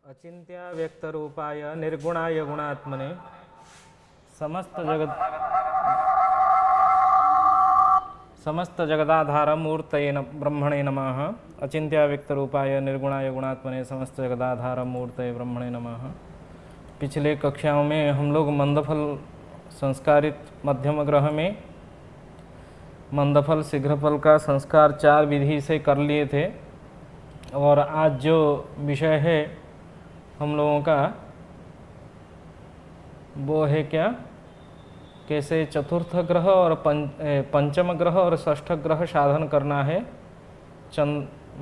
अचिंत्य व्यक्त रूपाय निर्गुणाय गुणात्मने समस्त जगदाधार मूर्तये ब्रह्मणे नमः। अचिंत्य व्यक्त रूपाय निर्गुणाय गुणात्मने समस्त जगदाधार मूर्तये ब्रह्मणे नमः। पिछले कक्षाओं में हम लोग मंदफल संस्कारित मध्यम ग्रह में मंदफल शीघ्रफल का संस्कार 4 विधि से कर लिए थे, और आज जो विषय है हम लोगों का वो है क्या, कैसे चतुर्थ ग्रह और पंचम ग्रह और षष्ठ ग्रह साधन करना है।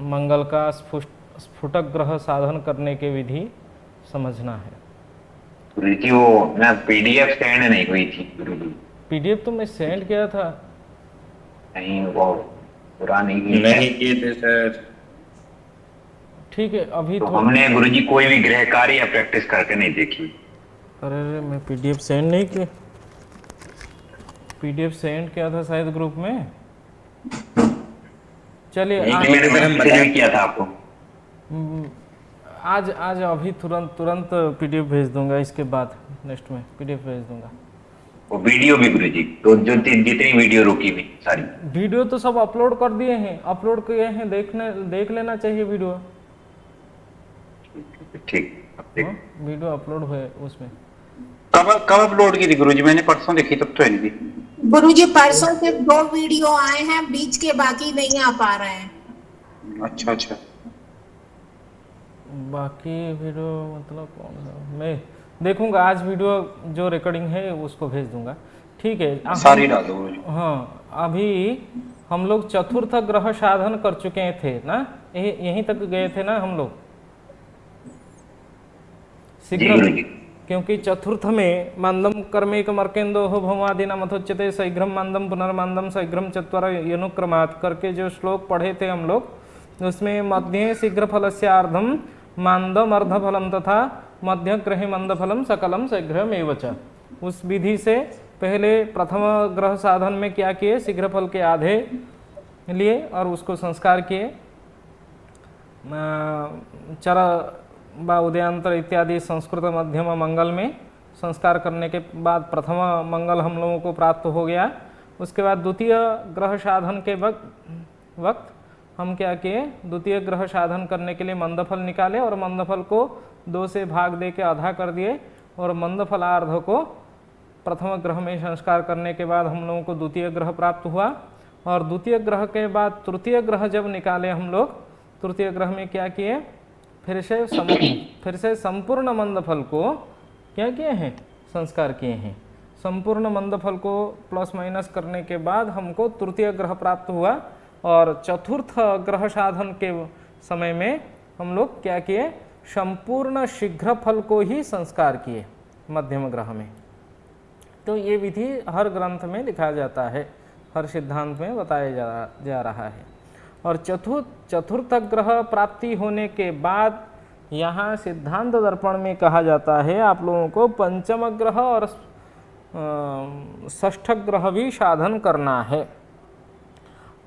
मंगल का स्फुटक ग्रह साधन करने के विधि समझना है। गुरुजी वो ना पीडीएफ सेंड नहीं हुई थी गुरुजी। पीडीएफ तो मैं सेंड किया था। नहीं, वो पूरा नहीं किए थे सर। ठीक है, अभी तो हमने गुरुजी कोई भी ग्रह कार्य या प्रैक्टिस करके नहीं देखी। अरे मैं पीडीएफ सेंड नहीं किया, पीडीएफ सेंड किया था शायद ग्रुप में। चलिए मैंने किया था आपको। आज अभी तुरंत पीडीएफ भेज दूंगा। इसके बाद नेक्स्ट में पीडीएफ भेज दूंगा। वो वीडियो भी गुरुजी, तो जो जितनी वीडियो रुकी हुई सारी वीडियो तो सब अपलोड कर दिए हैं, अपलोड किए हैं, देख लेना चाहिए वीडियो। ठीक, वीडियो अपलोड हुए उसमें। कब अपलोड की थी गुरुजी? मैंने परसों देखी, तब तो है नहीं थी गुरुजी। परसों सिर्फ 2 वीडियो आए हैं, बीच के बाकी नहीं आ पा रहे हैं। अच्छा। बाकी वीडियो मतलब कौन सा, मैं देखूंगा। आज वीडियो जो रिकॉर्डिंग है उसको भेज दूंगा। ठीक है, सारी डाल दो गुरुजी। हाँ, अभी हम लोग चतुर्थ ग्रह साधन कर चुके थे ना, यहीं तक गए थे ना हम लोग शीघ्र, क्योंकि चतुर्थ में मंदम कर्मेक मर्केंदो हो भौमादिना मथोच्यते शीघ्रम मंदम पुनर्मंदम शीघ्रम चत्वर यनुक्रमात् करके जो श्लोक पढ़े थे हम लोग, उसमें मध्य शीघ्र फलस्यार्धम मंदम अर्धफलम तथा मध्य ग्रह मंद फलम सकलम शीघ्रमेव च। उस विधि से पहले प्रथम ग्रह साधन में क्या किए, शीघ्र फल के आधे लिए और उसको संस्कार किए। चर व उदयांतर इत्यादि संस्कृत मध्यम मंगल में संस्कार करने के बाद प्रथम मंगल हम लोगों को प्राप्त हो गया। उसके बाद द्वितीय ग्रह साधन के वक्त हम क्या किए, द्वितीय ग्रह साधन करने के लिए मंदफल निकाले और मंदफल को 2 से भाग दे के आधा कर दिए, और मंदफलार्ध को प्रथम ग्रह में संस्कार करने के बाद हम लोगों को द्वितीय ग्रह प्राप्त हुआ। और द्वितीय ग्रह के बाद तृतीय ग्रह जब निकाले हम लोग, तृतीय ग्रह में क्या किए, फिर से संपूर्ण मंदफल को क्या किए हैं, संस्कार किए हैं। संपूर्ण मंदफल को प्लस माइनस करने के बाद हमको तृतीय ग्रह प्राप्त हुआ, और चतुर्थ ग्रह साधन के समय में हम लोग क्या किए, संपूर्ण शीघ्र फल को ही संस्कार किए मध्यम ग्रह में। तो ये विधि हर ग्रंथ में लिखा जाता है, हर सिद्धांत में बताया जा रहा है। और चतुर्थ ग्रह प्राप्ति होने के बाद यहाँ सिद्धांत दर्पण में कहा जाता है आप लोगों को पंचम ग्रह और षष्ठ ग्रह भी साधन करना है।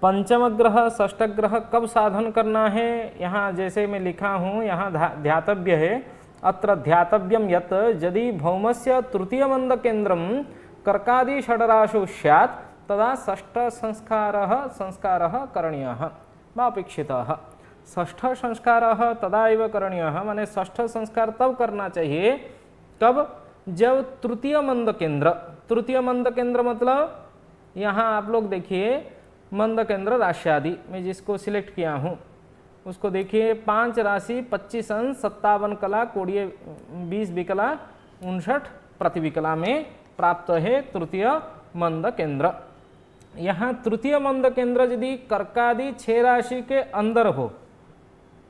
पंचम ग्रह षष्ठ ग्रह कब साधन करना है, यहाँ जैसे मैं लिखा हूँ, यहाँ ध्यातव्य है, अत्र ध्यातव्यम यत् यदि भौमस्य तृतीय मंद केंद्रम कर्कादि षडराशो स्यात् तदा षष्ठ संस्कारः करणीयः वा अपेक्षितः। षष्ठ संस्कारः तदा एव करणीयः, माने षष्ठ संस्कार तब करना चाहिए कब, जब तृतीय मंद केंद्र मतलब यहाँ आप लोग देखिए मंद केंद्र राशि आदि, मैं जिसको सिलेक्ट किया हूँ उसको देखिए, 5 राशि 25 अंश 57 कला कोड़ीय 20 विकला 59 प्रतिविकला में प्राप्त है तृतीय मंद केंद्र। यहाँ तृतीय मंद केंद्र यदि कर्कादि 6 राशि के अंदर हो,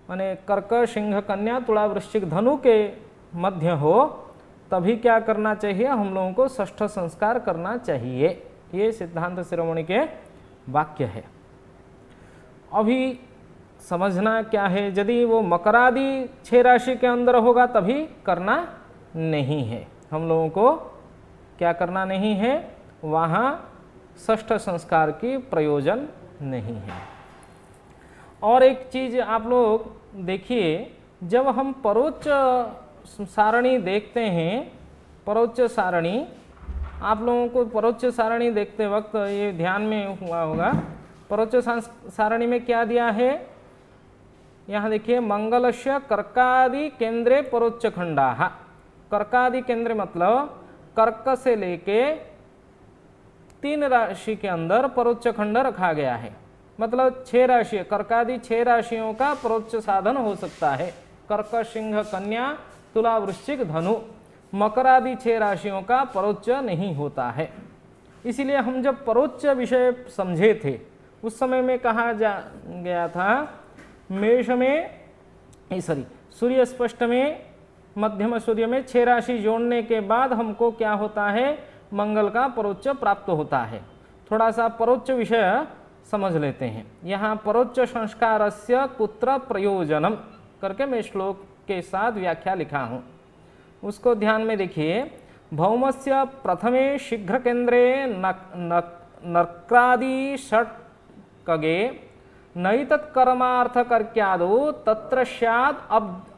माने कर्क सिंह कन्या तुला वृश्चिक धनु के मध्य हो, तभी क्या करना चाहिए, हम लोगों को षष्ठ संस्कार करना चाहिए। ये सिद्धांत शिरोमणि के वाक्य है। अभी समझना क्या है, यदि वो मकरादि 6 राशि के अंदर होगा तभी करना नहीं है, हम लोगों को क्या करना नहीं है, वहाँ षष्ठ संस्कार की प्रयोजन नहीं है। और एक चीज आप लोग देखिए, जब हम परोच्च सारणी देखते हैं, परोच्च सारणी, आप लोगों को परोच्च सारणी देखते वक्त ये ध्यान में हुआ होगा, परोच्च सारणी में क्या दिया है, यहाँ देखिए मंगलस्य कर्कादि केंद्रे परोच्च खंडा। कर्कादि केंद्र मतलब कर्क से लेके 3 राशि के अंदर परोच्च खंड रखा गया है, मतलब 6 राशि, कर्कादि 6 राशियों का परोच्च साधन हो सकता है। कर्क, सिंह, कन्या, तुला, वृश्चिक, धनु, मकर आदि 6 राशियों का परोच्च नहीं होता है। इसीलिए हम जब परोच्च विषय समझे थे उस समय में कहा गया था मेष में, सूर्य स्पष्ट में, मध्यम सूर्य में 6 राशि जोड़ने के बाद हमको क्या होता है, मंगल का परोच्च प्राप्त होता है। थोड़ा सा परोच्च विषय समझ लेते हैं। यहाँ परोच्च संस्कारस्य कुत्र प्रयोजनम करके मैं श्लोक के साथ व्याख्या लिखा हूँ, उसको ध्यान में देखिए। भौमस्य प्रथमे शीघ्र केंद्रे नक्रादि षट्कगे नैतत्कर्मार्थकर्क्यादो तत्र स्यात्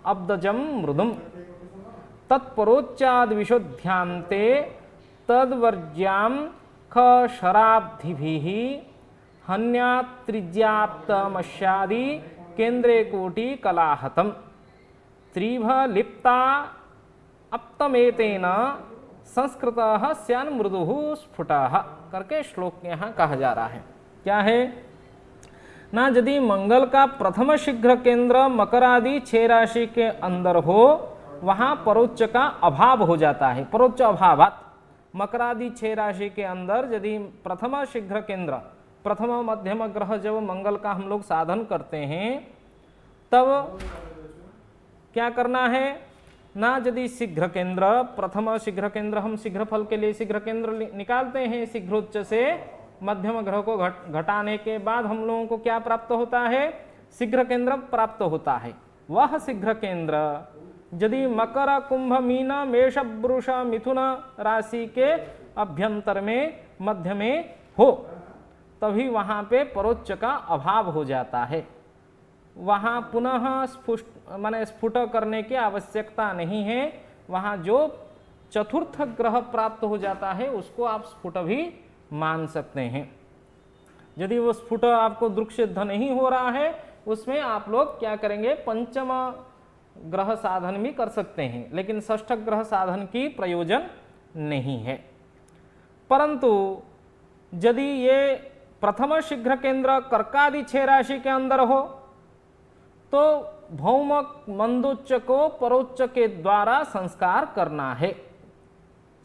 अब्दजं मृदुम तत्परोच्चाद् विशुद्ध्यान्ते तद्वर्ज्यां खशराब्धिभिः हन्यात्रिज्याप्तमस्यादि केंद्रे कोटि कलाहतम त्रिभ लिप्ता अप्तमेतेन संस्कृतः स्यान् मृदुः स्फुटः करके श्लोक यहाँ कहा जा रहा है। क्या है ना, यदि मंगल का प्रथम शीघ्र केंद्र मकर आदि 6 राशि के अंदर हो, वहां परोच्च का अभाव हो जाता है। परोच्च अभावात मकर आदि 6 राशि के अंदर यदि प्रथम शीघ्र केंद्र, प्रथम मध्यम ग्रह जब मंगल का हम लोग साधन करते हैं, तब क्या करना है ना, यदि शीघ्र केंद्र, प्रथम शीघ्र केंद्र, हम शीघ्र फल के लिए शीघ्र केंद्र निकालते हैं, शीघ्रोच्च से मध्यम ग्रह को घटाने के बाद हम लोगों को क्या प्राप्त होता है, शीघ्र केंद्र प्राप्त होता है। वह शीघ्र केंद्र यदि मकर, कुंभ, मीन, मेष, वृष, मिथुन राशि के अभ्यंतर में, मध्य में हो, तभी वहां पे परोच्च का अभाव हो जाता है। वहां पुनः स्फुट करने की आवश्यकता नहीं है। वहां जो चतुर्थ ग्रह प्राप्त हो जाता है उसको आप स्फुट भी मान सकते हैं। यदि वो स्फुट आपको दृक् सिद्ध नहीं हो रहा है, उसमें आप लोग क्या करेंगे, पंचम ग्रह साधन भी कर सकते हैं, लेकिन षष्ठ ग्रह साधन की प्रयोजन नहीं है। परंतु यदि ये प्रथम शीघ्र केंद्र कर्कादि 6 राशि के अंदर हो, तो भौम मंदोच्च को परोच्च के द्वारा संस्कार करना है।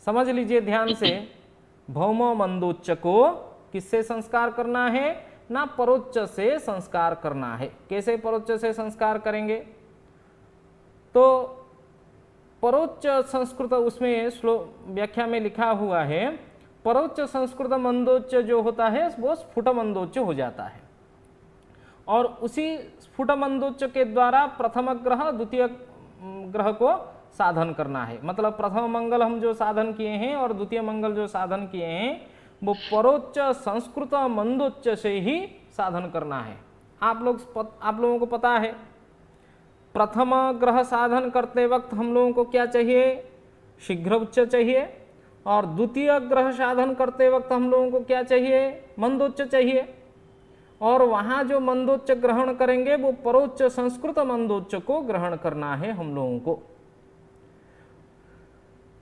समझ लीजिए ध्यान से, भौम मंदोच्च को किससे संस्कार करना है ना, परोच्च से संस्कार करना है। कैसे परोच्च से संस्कार करेंगे, तो परोच्च संस्कृत, उसमें श्लोक व्याख्या में लिखा हुआ है, परोच्च संस्कृत मंदोच्च जो होता है वो स्फुट मंदोच्च हो जाता है, और उसी स्फुट मंदोच्च के द्वारा प्रथम ग्रह द्वितीय ग्रह को साधन करना है। मतलब प्रथम मंगल हम जो साधन किए हैं और द्वितीय मंगल जो साधन किए हैं, वो परोच्च संस्कृत मंदोच्च से ही साधन करना है। आप लोगों को पता है, प्रथम ग्रह साधन करते वक्त हम लोगों को क्या चाहिए, शीघ्र उच्च चाहिए, और द्वितीय ग्रह साधन करते वक्त हम लोगों को क्या चाहिए, मंदोच्च चाहिए। और वहाँ जो मंदोच्च ग्रहण करेंगे वो परोच्च संस्कृत मंदोच्च को ग्रहण करना है हम लोगों को।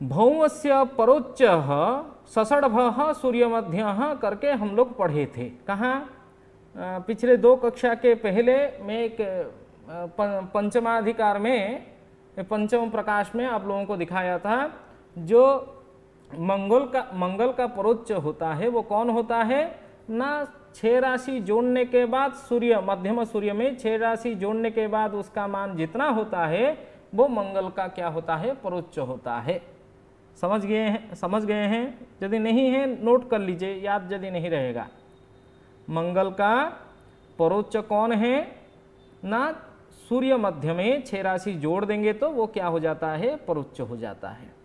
भौमस्य परोच्च सषड्भ सूर्य मध्य करके हम लोग पढ़े थे। कहाँ, पिछले 2 कक्षा के पहले में एक पंचमाधिकार में, पंचम प्रकाश में आप लोगों को दिखाया था, जो मंगल का परोच्च होता है वो कौन होता है ना, 6 राशि जोड़ने के बाद सूर्य, मध्यम सूर्य में 6 राशि जोड़ने के बाद उसका मान जितना होता है वो मंगल का क्या होता है, परोच्च होता है। समझ गए हैं? यदि नहीं है नोट कर लीजिए, याद यदि नहीं रहेगा। मंगल का परोच्च कौन है ना, सूर्य मध्य में 6 राशि जोड़ देंगे तो वो क्या हो जाता है, परोच्च हो जाता है।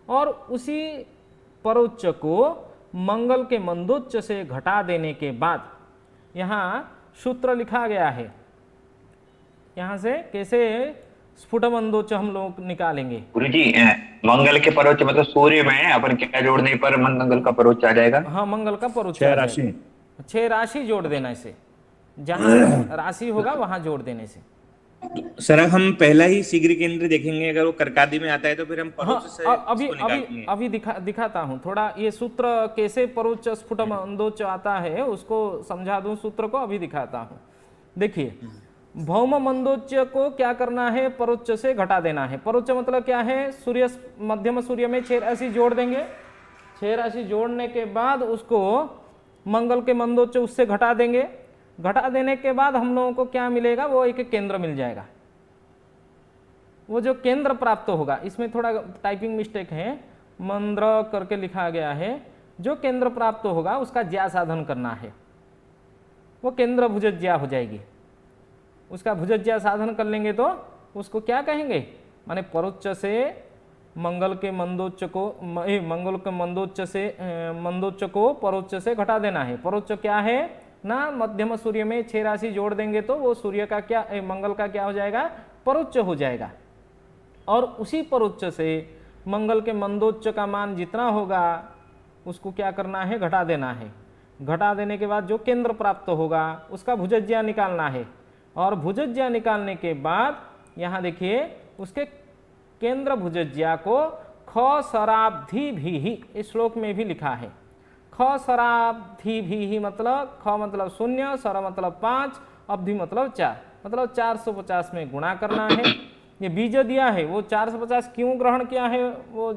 और उसी परोच्च को मंगल के मंदोच्च से घटा देने के बाद यहाँ सूत्र लिखा गया है। यहाँ से कैसे स्फुटमंदोच हम लोग निकालेंगे। गुरुजी मंगल के परोच मतलब सूर्य में अपन क्या जोड़ने पर मंगल का परोच आ जाएगा? हाँ, मंगल का परोच छह आ राशि। जाएगा। 6 राशि जोड़ देने से, जहां राशि होगा वहां जोड़ देने से। सर हम पहला ही शीघ्र केंद्र देखेंगे, अगर वो कर्कादि में आता है तो फिर हम हाँ, परोक्ष से अभी इसको अभी निकालेंगे। अभी दिखाता हूँ थोड़ा, ये सूत्र कैसे परोच्च स्फुटमंदोच आता है उसको समझा दूं, सूत्र को अभी दिखाता हूँ। देखिए, भौम मंदोच्च को क्या करना है, परोच्च से घटा देना है। परोच्च मतलब क्या है, सूर्य मध्यम सूर्य में 6 राशि जोड़ देंगे। 6 राशि जोड़ने के बाद उसको मंगल के मंदोच्च उससे घटा देंगे। घटा देने के बाद हम लोगों को क्या मिलेगा, वो एक केंद्र मिल जाएगा। वो जो केंद्र प्राप्त होगा, इसमें थोड़ा टाइपिंग मिस्टेक है, मंद्र करके लिखा गया है। जो केंद्र प्राप्त होगा उसका ज्या साधन करना है, वो केंद्र भुजज्या हो जाएगी। उसका भुजज्या साधन कर लेंगे तो उसको क्या कहेंगे, माने परोच्च से मंगल के मंदोच्च को, मंगल के मंदोच्च को परोच्च से घटा देना है। परोच्च क्या है ना, मध्यम सूर्य में 6 राशि जोड़ देंगे तो वो सूर्य का क्या, मंगल का क्या हो जाएगा, परोच्च हो जाएगा। और उसी परोच्च से मंगल के मंदोच्च का मान जितना होगा उसको क्या करना है, घटा देना है। घटा देने के बाद जो केंद्र प्राप्त होगा उसका भुजज्या निकालना है। और भुजज्या निकालने के बाद यहाँ देखिए, उसके केंद्र भुजज्या को ख शराब्धी भी ही, इस श्लोक में भी लिखा है। ख शराब्धी भी ही मतलब ख मतलब 0, सर मतलब 5, अवधि मतलब 4, मतलब 450 में गुणा करना है। ये बीज दिया है, वो 450 क्यों ग्रहण किया है वो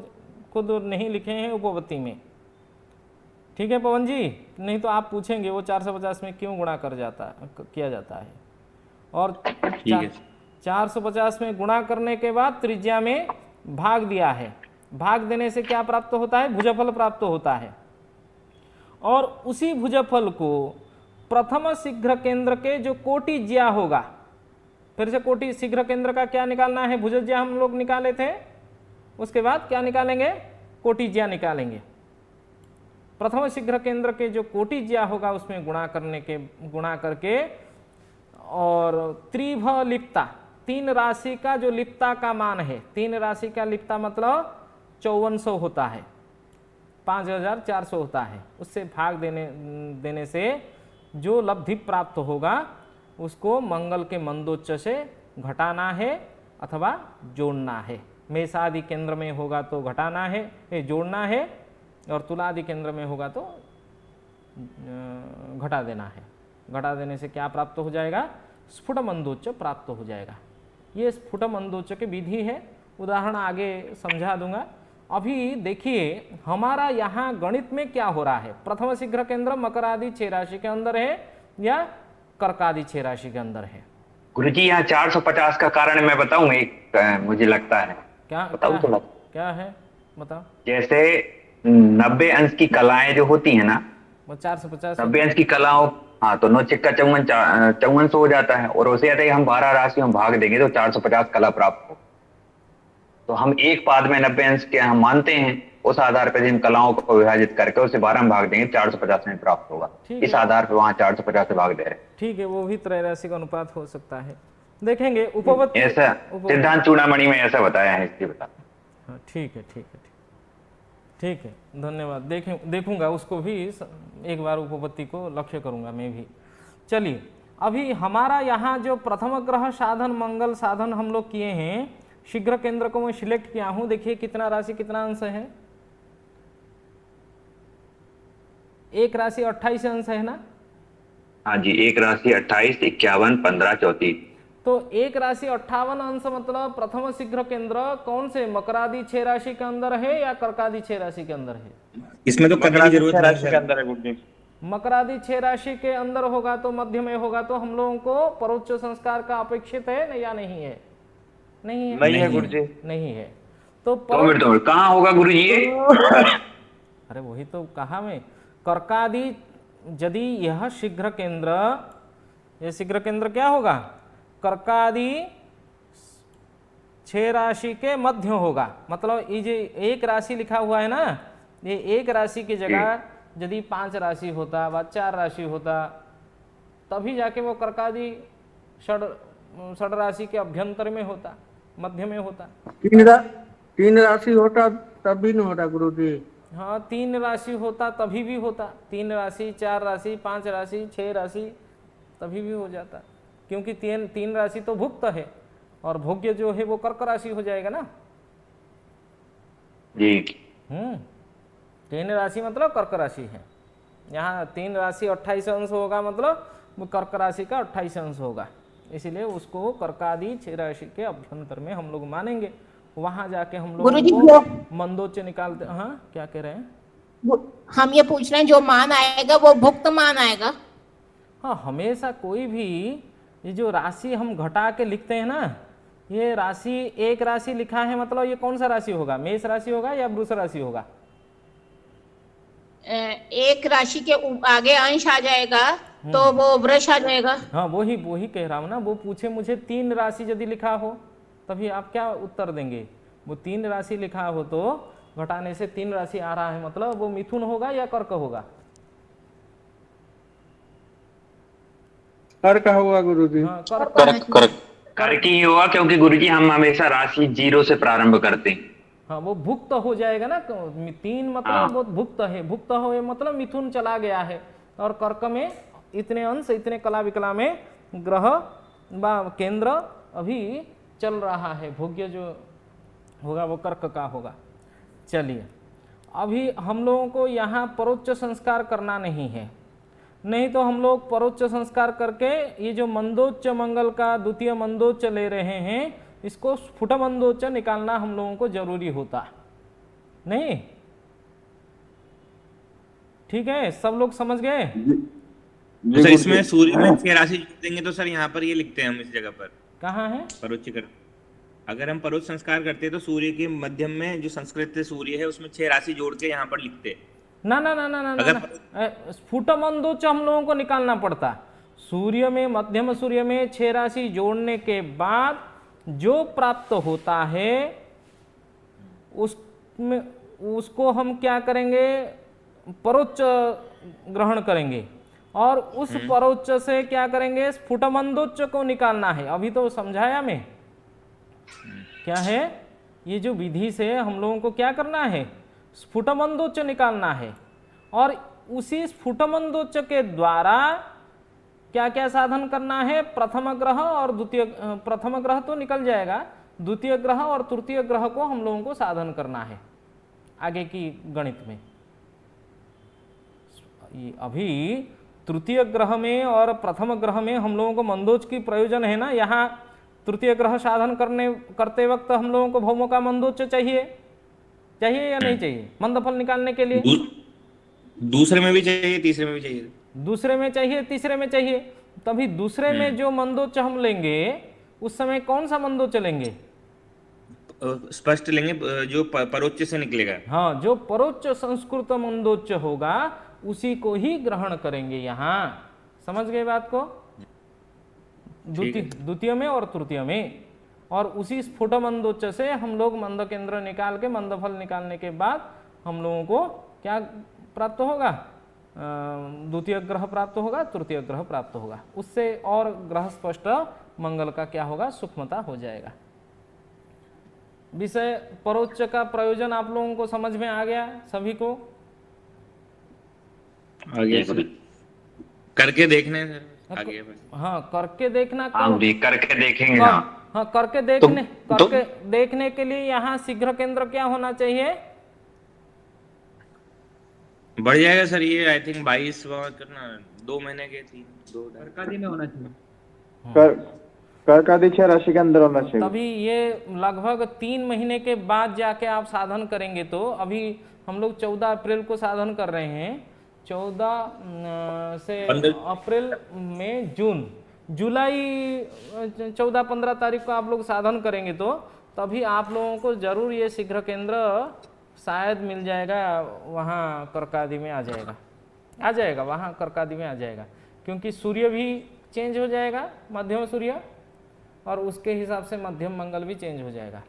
खुद नहीं लिखे हैं उपपत्ति में। ठीक है पवन जी, नहीं तो आप पूछेंगे वो 450 में क्यों गुणा किया जाता है। और 450 में गुणा करने के बाद त्रिज्या में भाग दिया है। भाग देने से क्या प्राप्त होता है, भुजफल प्राप्त होता है। और उसी भुजफल को प्रथम शीघ्र केंद्र के जो कोटि ज्या होगा, फिर से कोटि शीघ्र केंद्र का क्या निकालना है, भुजज्या हम लोग निकाले थे, उसके बाद क्या निकालेंगे, कोटि ज्या निकालेंगे। प्रथम शीघ्र केंद्र के जो कोटि ज्या होगा उसमें गुणा करके और त्रिभ लिप्ता, 3 राशि का जो लिप्ता का मान है, 3 राशि का लिप्ता मतलब 5400 होता है, 5400 होता है, उससे भाग देने से जो लब्धि प्राप्त होगा उसको मंगल के मंदोच्च से घटाना है अथवा जोड़ना है। मेषादि केंद्र में होगा तो घटाना है, जोड़ना है, और तुलादि केंद्र में होगा तो घटा देना है। घटा देने से क्या प्राप्त हो जाएगा, स्फुट मंदोच्च प्राप्त हो जाएगा। ये स्फुट मंदोच्च की विधि है, उदाहरण आगे समझा दूंगा। अभी देखिए हमारा यहाँ गणित में क्या हो रहा है, प्रथम शीघ्र केंद्र मकर आदि 6 राशि के अंदर है या कर्क आदि 6 राशि के अंदर है। गुरुजी यहाँ 450 का कारण मैं बताऊं एक, मुझे लगता है, क्या बताऊं थोड़ा? क्या है बताओ। जैसे 90 अंश की कलाएं जो होती है ना, वो 450 90 अंश की कलाओं, हाँ, तो 9 चिक्का 5400 हो जाता है। और उसे यदि हम 12 राशियों में भाग देंगे तो 450 कला प्राप्त हो। तो हम एक पाद में 90 अंश के हम मानते हैं, उस आधार पर जिन कलाओं को विभाजित करके उसे 12 में भाग देंगे 450 में प्राप्त होगा। इस आधार पर वहां 450 से भाग दे रहे हैं। ठीक है, वो भी त्रैराशिक अनुपात हो सकता है, देखेंगे उपपत्ति। ऐसा सिद्धांत चूड़ामणि में ऐसा बताया है, इसलिए बता। हाँ ठीक है, ठीक है, धन्यवाद। देखूंगा उसको भी, एक बार उपपत्ति को लक्ष्य करूंगा मैं भी। चलिए, अभी हमारा यहाँ जो प्रथम ग्रह साधन मंगल साधन हम लोग किए हैं, शीघ्र केंद्र को मैं सिलेक्ट किया हूं। देखिए कितना राशि कितना अंश है, एक राशि 28 अंश है ना। हाँ जी, एक राशि 28, 51, 15, 34। तो एक राशि 58 अंश मतलब प्रथम शीघ्र केंद्र कौन से, मकरादि 6 राशि के अंदर है या कर्कादि 6 राशि के अंदर है? इसमें तो करने की जरूरत नहीं के अंदर है गुरुजी। मकरादि 6 राशि के अंदर होगा तो मध्य में होगा तो हम लोगों को परोच्च संस्कार का अपेक्षित है या नहीं है? नहीं है, नहीं है गुरुजी, नहीं है। तो कहाँ होगा गुरुजी ये? अरे वही तो कहा मैं, कर्कादि यदि यह शीघ्र केंद्र, यह शीघ्र केंद्र क्या होगा, कर्कादि 6 राशि के मध्य होगा। मतलब ये जो एक राशि लिखा हुआ है ना, ये एक राशि की जगह यदि 5 राशि होता व 4 राशि होता तभी जाके वो कर्कादि षड राशि के अभ्यंतर में होता। मध्य में होता। तीन राशि होता तब भी नहीं होता गुरुजी। हाँ, 3 राशि होता तभी भी होता, 3 राशि, 4 राशि, 5 राशि, 6 राशि, तभी भी हो जाता, क्योंकि 3 राशि तो भुक्त है और भोग्य जो है वो कर्क राशि हो जाएगा ना। जी। 3 राशि मतलब कर्क राशि है। यहाँ 3 राशि 28 अंश होगा, मतलब वो कर्क राशि का 28 अंश होगा, इसीलिए उसको कर्कादि 6 राशि के अभ्यंतर में हम लोग मानेंगे। वहां जाके हम लोगों गुरुजी को मंदोच्च निकालते। हाँ, क्या कह रहे हैं? हम ये पूछ रहे हैं जो मान आएगा वो भुक्त मान आएगा। हाँ, हमेशा कोई भी ये जो राशि हम घटा के लिखते हैं ना, ये राशि, एक राशि लिखा है मतलब ये कौन सा राशि होगा? मेष राशि होगा या वृष राशि होगा? एक राशि के आगे अंश आ जाएगा तो वो वृष आ जाएगा। हाँ, वही कह रहा हूँ ना। वो पूछे मुझे 3 राशि यदि लिखा हो तभी आप क्या उत्तर देंगे? वो 3 राशि लिखा हो तो घटाने से 3 राशि आ रहा है, मतलब वो मिथुन होगा या कर्क होगा? कर्क होगा गुरुजी। हाँ, कर्क। कर्क ही होगा, क्योंकि गुरुजी हम हमेशा राशि 0 से प्रारंभ करते हैं। हाँ, वो भुक्त हो जाएगा ना। 3 मतलब वो भुक्त है, भुक्त हो मतलब मिथुन चला गया है, और कर्क में इतने अंश, इतने कला विकला में ग्रह व केंद्र अभी चल रहा है। भोग्य जो होगा वो कर्क का होगा। चलिए, अभी हम लोगों को यहाँ परोच्च संस्कार करना नहीं है, नहीं तो हम लोग परोच्च संस्कार करके ये जो मंदोच्च मंगल का द्वितीय मंदोच्च ले रहे हैं, इसको स्फुट मंदोच्च निकालना हम लोगों को जरूरी होता नहीं। ठीक है, सब लोग समझ गए? सर इसमें सूर्य में 6 राशि जोड़ देंगे तो सर यहाँ पर ये लिखते हैं हम इस जगह पर। कहाँ है? परोच्च कर, अगर हम परोच्च संस्कार करते हैं तो सूर्य के मध्यम में जो संस्कृत सूर्य है उसमें 6 राशि जोड़ के यहाँ पर लिखते हैं। ना ना ना ना ना अगर ना, स्फुट मंदोच्च हम लोगों को निकालना पड़ता। सूर्य में, मध्यम सूर्य में 6 राशि जोड़ने के बाद जो प्राप्त होता है उसमें, उसको हम क्या करेंगे? परोच्च ग्रहण करेंगे, और उस परोच्च से क्या करेंगे? स्फुट मंदोच्च को निकालना है। अभी तो समझाया मैं क्या है। ये जो विधि से हम लोगों को क्या करना है? स्फुट मंदोच्च निकालना है, और उसी स्फुट मंदोच्च के द्वारा क्या क्या साधन करना है? प्रथम ग्रह और द्वितीय, प्रथम ग्रह तो निकल जाएगा, द्वितीय ग्रह और तृतीय ग्रह को हम लोगों को साधन करना है आगे की गणित में। अभी तृतीय ग्रह में और प्रथम ग्रह में हम लोगों को मंदोच्च की प्रयोजन है ना। यहाँ तृतीय ग्रह साधन करते वक्त हम लोगों को भौमों का मंदोच्च चाहिए या नहीं चाहिए? मंदफल निकालने के लिए दूसरे में भी चाहिए, तीसरे में भी चाहिए। दूसरे में चाहिए, तीसरे में चाहिए। तभी दूसरे में जो मंदोच्च हम लेंगे उस समय कौन सा मंदोच्च लेंगे? स्पष्ट लेंगे जो परोच्च से निकलेगा। हाँ, जो परोच्च संस्कृत मंदोच्च होगा उसी को ही ग्रहण करेंगे। यहाँ समझ गए बात को? द्वितीय में और तृतीय में, और उसी स्फुट मंदोच्च से हम लोग मंद केंद्र निकाल के मंदफल निकालने के बाद हम लोगों को क्या प्राप्त होगा? द्वितीय ग्रह प्राप्त होगा, तृतीय ग्रह प्राप्त होगा। उससे और ग्रह स्पष्ट मंगल का क्या होगा? सूक्ष्मता हो जाएगा। विषय परोच्च का प्रयोजन आप लोगों को समझ में आ गया सभी को? आगे करके देखने आगे। हाँ, करके देखना। हाँ जी, करके देखेंगे। हाँ, करके देखने के लिए यहाँ शीघ्र केंद्र क्या होना चाहिए? बढ़ जाएगा सर ये, आई थिंक 22 करना 2 महीने के 2 कर्कादि में होना चाहिए। कर्कादि 6 राशि के अंदर होना चाहिए। तभी ये लगभग 3 महीने के बाद जाके आप साधन करेंगे। तो अभी हम लोग 14 अप्रैल को साधन कर रहे हैं, 14 से अप्रैल, मई, जून, जुलाई 14-15 तारीख को आप लोग साधन करेंगे तो तभी आप लोगों को जरूर ये शीघ्र केंद्र शायद मिल जाएगा। वहाँ कर्कादि में आ जाएगा वहाँ कर्कादि में आ जाएगा, क्योंकि सूर्य भी चेंज हो जाएगा, मध्यम सूर्य, और उसके हिसाब से मध्यम मंगल भी चेंज हो जाएगा।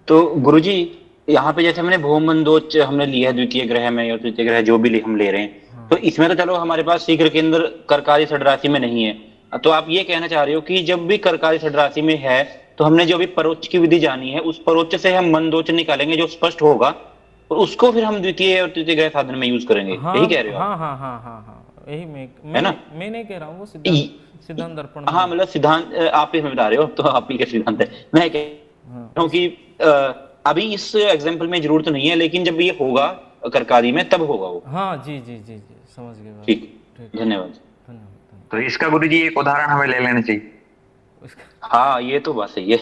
तो गुरुजी यहाँ पे जैसे हमने भूमंदोच्च हमने लिया द्वितीय ग्रह में या तृतीय ग्रह जो भी हम ले रहे हैं, तो इसमें तो चलो हमारे पास शीघ्र केंद्र कर्कादि षड राशि में नहीं है, तो आप ये कहना चाह रहे हो कि जब भी कर्कारी षड राशि में है तो हमने जो भी परोक्ष की विधि जानी है उस परोक्ष से हम मंदोच निकालेंगे जो स्पष्ट होगा, और उसको फिर हम द्वितीय और तृतीय ग्रह साधन में यूज करेंगे, हाँ यही कह रहे हो हाँ आप? हाँ हाँ हाँ हाँ, यही है ना? मैं नहीं कह रहा हूँ, वो सिद्धांत सिद्धांत दर्पण में हाँ, मतलब सिद्धांत आप ही हमें बता रहे हो, तो आप ही का सिद्धांत है। मैं कह हाँ, रहा हूँ कि अभी इस एग्जाम्पल में जरूरत तो नहीं है, लेकिन जब ये होगा कर्कारी में तब होगा वो। हाँ जी जी जी जी, समझ गए बात। ठीक, ठीक, धन्यवाद। धन्यवाद। तो इसका गुरुजी एक उदाहरण हमें ले लेना चाहिए। इसका हाँ, ये तो बात सही है।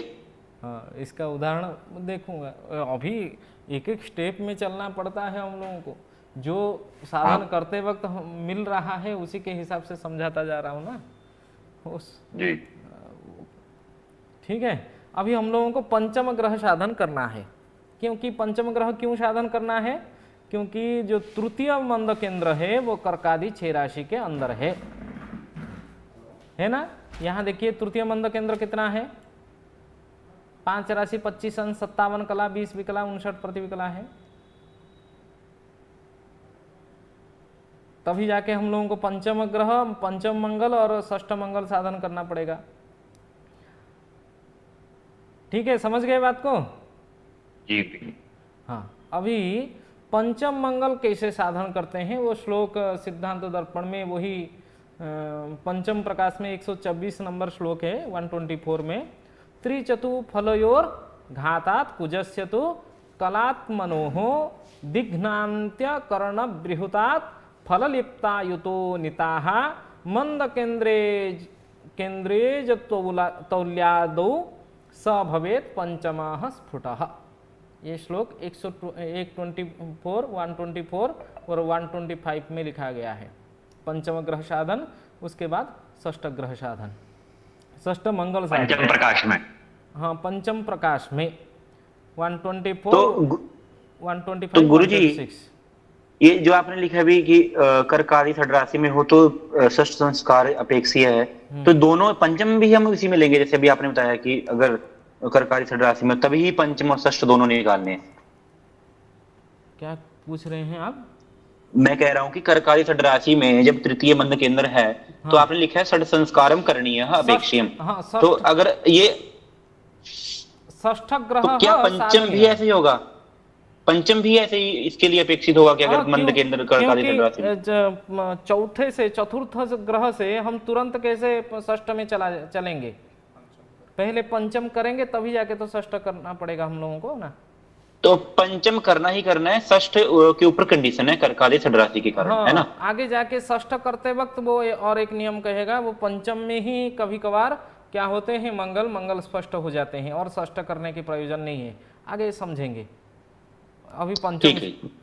हाँ, इसका उदाहरण देखूंगा। अभी एक एक स्टेप में चलना पड़ता है हम लोगों को, जो साधन करते वक्त मिल रहा है उसी के हिसाब से समझाता जा रहा हूँ ना उस। जी ठीक है, अभी हम लोगों को पंचम ग्रह साधन करना है। क्योंकि पंचम ग्रह क्यों साधन करना है? क्योंकि जो तृतीय मंद केंद्र है वो कर्कादि 6 राशि के अंदर है ना। यहाँ देखिए तृतीय मंद केंद्र कितना है, 5 राशि 25 अंश 57 कला 20 विकला 59 प्रतिविकला है। तभी जाके हम लोगों को पंचम ग्रह, पंचम मंगल और षष्ठ मंगल साधन करना पड़ेगा। ठीक है, समझ गए बात को? जी। हाँ, अभी पंचम मंगल कैसे साधन करते हैं वो श्लोक सिद्धांत दर्पण में, वही पंचम प्रकाश में 124 नंबर श्लोक है 124 में। त्रिचतु फलयोर घातात कुजस्य तु कलात्मनोः दिघ्नान्त्य कर्ण बृहुतात फललिप्तायुतो निताः मंद केंद्रे तौल्यादौ स भवेत् पंचमः स्फुटः। ये श्लोक 124, 124 और 125 में लिखा गया है। पंचम ग्रह साधन, उसके बाद षष्ठ ग्रह साधन, षष्ठ मंगल साधन पंचम प्रकाश में। हाँ, पंचम प्रकाश में 124, तो 125, तो गुरुजी 126। ये जो आपने लिखा भी कि कर्कारी षड राशि में हो तो षष्ठ संस्कार अपेक्षीय है, तो दोनों पंचम भी हम इसी में लेंगे, जैसे अभी आपने बताया कि अगर कर्कारी षड राशि में तभी पंचम और षष्ठ दोनों निकालने हैं। क्या पूछ रहे हैं आप? मैं कह रहा हूँ कि कर्कारी षड राशि में जब तृतीय मंद केंद्र है तो आपने लिखा है षड संस्कारम करणीय अपेक्षियम, हाँ, तो अगर ये षष्ठ ग्रह तो क्या पंचम भी ऐसे ही होगा? पंचम भी ऐसे ही इसके लिए अपेक्षित होगा कि अगर मंद केंद्र कर्कारी षड राशि में? चौथे से चतुर्थ ग्रह से हम तुरंत कैसे षष्ठ में चलेंगे? पहले पंचम करेंगे तभी जाके तो षष्ठ करना पड़ेगा हम लोगों को ना। तो पंचम करना ही करना है, षष्ठ के ऊपर कंडीशन है कर्कारी षड राशि के कारण, हाँ, है ना? आगे जाके षष्ठ करते वक्त वो और एक नियम कहेगा, वो पंचम में ही कभी कभार क्या होते हैं, मंगल स्पष्ट हो जाते हैं और षष्ठ करने की प्रयोजन नहीं है, आगे समझेंगे। अभी पंचम,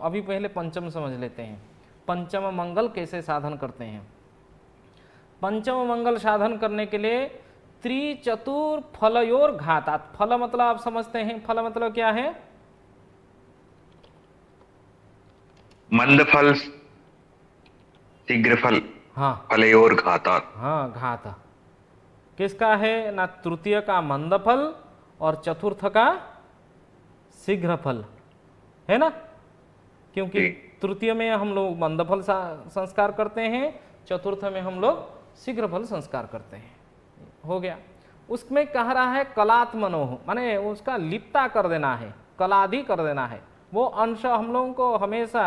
अभी पहले पंचम समझ लेते हैं। पंचम मंगल कैसे साधन करते हैं? पंचम मंगल साधन करने के लिए त्रिचतुर फलयोर घातात, फल मतलब आप समझते हैं, फल मतलब क्या है? मंद फल शीघ्र फल, हाँ, फलयोर घातात। हाँ, घात किसका है ना? तृतीय का मंद फल और चतुर्थ का शीघ्र फल, है ना। क्योंकि तृतीय में हम लोग मंद फल संस्कार करते हैं, चतुर्थ में हम लोग शीघ्र फल संस्कार करते हैं। हो गया। उसमें कह रहा है कलात्मनोः, माने उसका लिप्ता कर देना है, कलादि कर देना है। वो अंश हम लोगों को हमेशा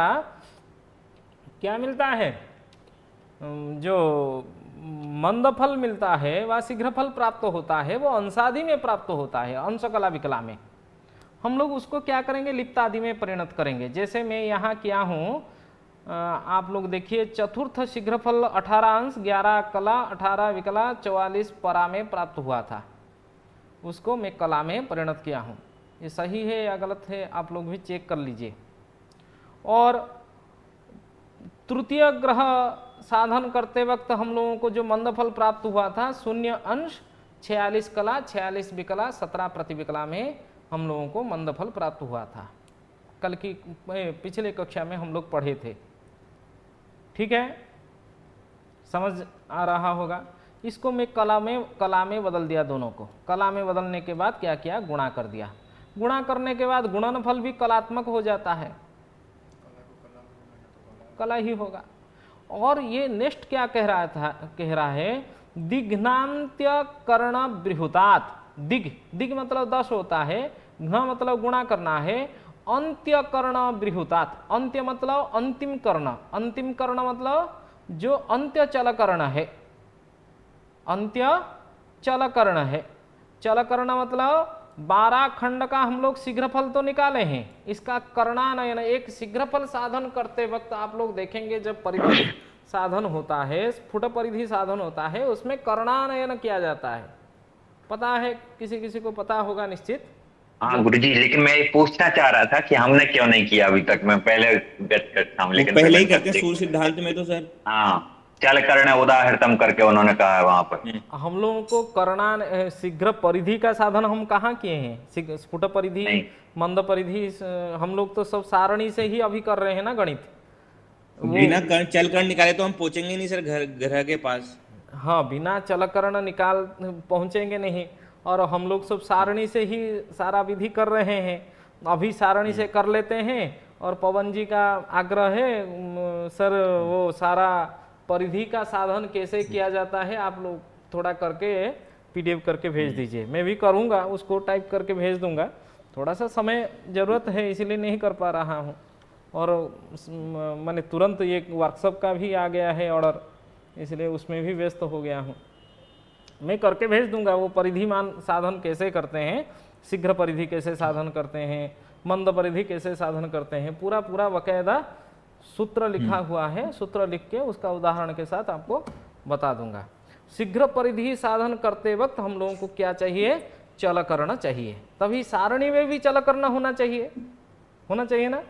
क्या मिलता है? जो मंद फल मिलता है वह शीघ्र फल प्राप्त होता है, वो अंशादि में प्राप्त होता है, अंश कला विकला में। हम लोग उसको क्या करेंगे? लिप्तादि में परिणत करेंगे। जैसे मैं यहाँ किया हूँ, आप लोग देखिए, चतुर्थ शीघ्रफल 18 अंश 11 कला 18 विकला 44 परा में प्राप्त हुआ था, उसको मैं कला में परिणत किया हूँ। ये सही है या गलत है आप लोग भी चेक कर लीजिए। और तृतीय ग्रह साधन करते वक्त हम लोगों को जो मंद फल प्राप्त हुआ था, 0 अंश 46 कला 46 विकला 17 प्रतिविकला में हम लोगों को मंद फल प्राप्त हुआ था। कल की पिछले कक्षा में हम लोग पढ़े थे। ठीक है, समझ आ रहा होगा। इसको मैं कला में बदल दिया, दोनों को कला में बदलने के बाद क्या किया? गुणा कर दिया। गुणा करने के बाद गुणनफल भी कलात्मक हो जाता है, कला ही होगा। और ये नेक्स्ट क्या कह रहा है दिघ्नान्त्य कर्ण बृहुतात, दिग दिग मतलब 10 होता है, घ मतलब गुणा करना है, अंत्य कर्ण बृहुतात, अंत्य मतलब अंतिम कर्ण, अंतिम कर्ण मतलब जो अंत्य चल कर्ण है, अंत्य चल कर्ण है, चल कर्ण मतलब 12 खंड का हम लोग शीघ्रफल तो निकाले हैं, इसका कर्णानयन, एक शीघ्रफल साधन करते वक्त आप लोग देखेंगे जब परिधि साधन होता है, स्फुट परिधि साधन होता है, उसमें कर्णानयन किया जाता है। पता है, किसी किसी को पता होगा निश्चित। हाँ गुरुजी, लेकिन मैं ये पूछना चाह रहा था कि हमने क्यों नहीं किया अभी तक। मैं पहले व्यक्त करता हूँ, वो लेकिन पहले फिर ही मैंने करते हैं सूर्य सिद्धांत में तो सर। हाँ, चल कर्ण उदाहृतम करके उन्होंने कहा है वहां पर। हम लोगों को कर्णान शीघ्र परिधि का साधन हम कहाँ किए हैं? स्फुट परिधि, नहीं। मंद परिधि, हम लोग तो सब सारणी से ही अभी कर रहे हैं ना गणित। बिना चल कर्ण निकाले तो हम पहुंचेंगे नहीं सर ग्रह के पास। हाँ, बिना चलकरण निकाल पहुंचेंगे नहीं, और हम लोग सब सारणी से ही सारा विधि कर रहे हैं। अभी सारणी से कर लेते हैं, और पवन जी का आग्रह है सर वो सारा परिधि का साधन कैसे किया जाता है आप लोग थोड़ा करके PDF करके भेज दीजिए। मैं भी करूँगा, उसको टाइप करके भेज दूंगा। थोड़ा सा समय ज़रूरत है इसलिए नहीं कर पा रहा हूँ, और मैंने तुरंत एक वर्कशॉप का भी आ गया है ऑर्डर, इसलिए उसमें भी व्यस्त हो गया हूँ। मैं करके भेज दूंगा वो परिधिमान साधन कैसे करते हैं, शीघ्र परिधि कैसे साधन करते हैं, मंद परिधि कैसे साधन करते हैं, पूरा पूरा बाकायदा सूत्र लिखा हुआ है। सूत्र लिख के उसका उदाहरण के साथ आपको बता दूंगा। शीघ्र परिधि साधन करते वक्त हम लोगों को क्या चाहिए? चल करना चाहिए। तभी सारणी में भी चल करना होना चाहिए, होना चाहिए ना।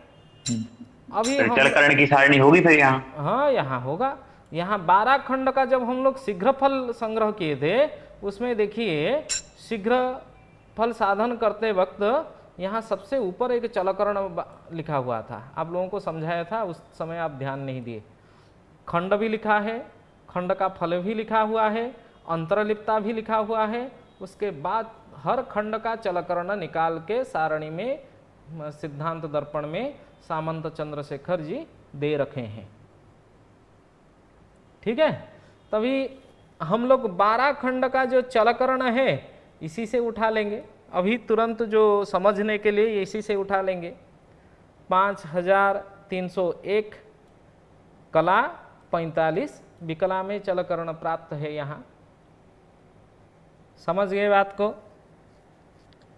अभी चल कर्ण की सारणी होगी फिर यहाँ? हाँ, यहाँ होगा। यहाँ 12 खंड का जब हम लोग शीघ्रफल संग्रह किए थे, उसमें देखिए शीघ्रफल साधन करते वक्त यहाँ सबसे ऊपर एक चलकरण लिखा हुआ था। आप लोगों को समझाया था, उस समय आप ध्यान नहीं दिए। खंड भी लिखा है, खंड का फल भी लिखा हुआ है, अंतरलिप्ता भी लिखा हुआ है। उसके बाद हर खंड का चलकरण निकाल के सारणी में सिद्धांत दर्पण में सामंत चंद्रशेखर जी दे रखे हैं। ठीक है, तभी हम लोग 12 खंड का जो चलकरण है इसी से उठा लेंगे। अभी तुरंत जो समझने के लिए इसी से उठा लेंगे। 5301 कला 45 विकला में चलकरण प्राप्त है। यहाँ समझ गए बात को?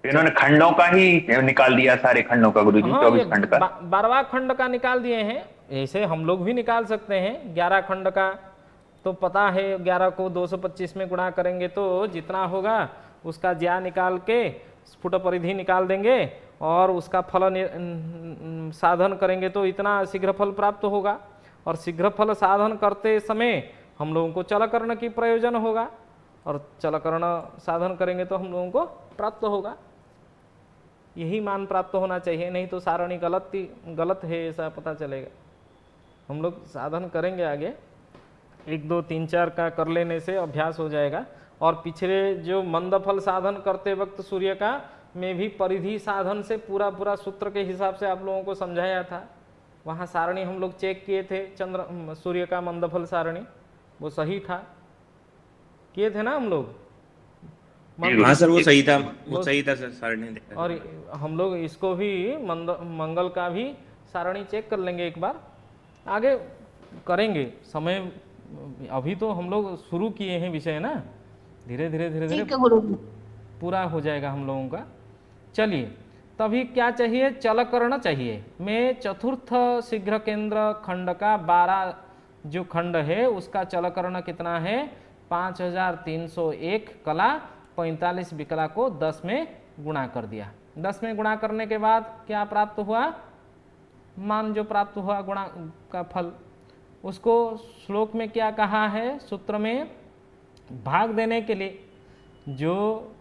इन्होंने खंडों का ही निकाल दिया, सारे खंडों का गुरुजी। हाँ, 24 खंड का 12वां खंड का निकाल दिए हैं। ऐसे हम लोग भी निकाल सकते हैं। 11 खंड का तो पता है, 11 को 225 में गुणा करेंगे तो जितना होगा उसका ज्या निकाल के स्फुट परिधि निकाल देंगे, और उसका फल साधन करेंगे तो इतना शीघ्रफल प्राप्त होगा। और शीघ्रफल साधन करते समय हम लोगों को चलकर्ण की प्रयोजन होगा, और चलकर्ण साधन करेंगे तो हम लोगों को प्राप्त होगा। यही मान प्राप्त होना चाहिए, नहीं तो सारणी गलत है ऐसा पता चलेगा। हम लोग साधन करेंगे आगे, 1 2 3 4 का कर लेने से अभ्यास हो जाएगा। और पिछले जो मंदफल साधन करते वक्त सूर्य का में भी परिधि साधन से पूरा पूरा सूत्र के हिसाब से आप लोगों को समझाया था। वहाँ सारणी हम लोग चेक किए थे, सूर्य का मंदफल सारणी वो सही था, किए थे ना हम लोग। हाँ सर, वो सही था, वो सही था सर, सारणी देखा। और हम लोग इसको भी मंगल का भी सारणी चेक कर लेंगे, एक बार आगे करेंगे। समय अभी तो हम लोग शुरू किए हैं विषय ना, धीरे धीरे पूरा हो जाएगा हम लोगों का। चलिए, तभी क्या चाहिए? चलकर्ण चाहिए। मैं चतुर्थ शीघ्र केंद्र खंड का 12 जो खंड है उसका चलकर्ण कितना है? 5301 कला 45 विकला को 10 में गुणा कर दिया। 10 में गुणा करने के बाद क्या प्राप्त हुआ? मान जो प्राप्त हुआ गुणा का फल, उसको श्लोक में क्या कहा है? सूत्र में भाग देने के लिए जो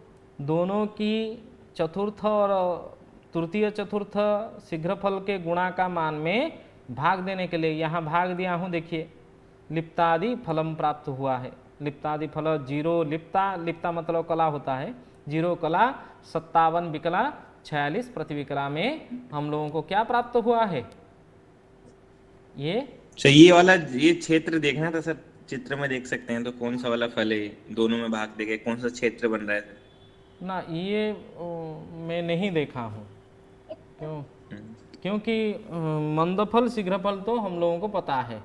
दोनों की चतुर्थ और तृतीय चतुर्थ शीघ्रफल के गुणा का मान में भाग देने के लिए यहाँ भाग दिया हूँ। देखिए, लिप्तादि फलम प्राप्त हुआ है। लिप्तादि फल 0 लिप्ता, लिप्ता मतलब कला होता है, 0 कला 57 विकला 46 प्रतिविकला में हम लोगों को क्या प्राप्त हुआ है? ये ये वाला ये क्षेत्र देखना था सर, चित्र में देख सकते हैं तो कौन सा वाला फल है, दोनों में भाग देके कौन सा क्षेत्र बन रहा है? ना ये मैं नहीं देखा हूँ। क्यों? क्योंकि मंदफल शीघ्रफल तो हम लोगों को पता है,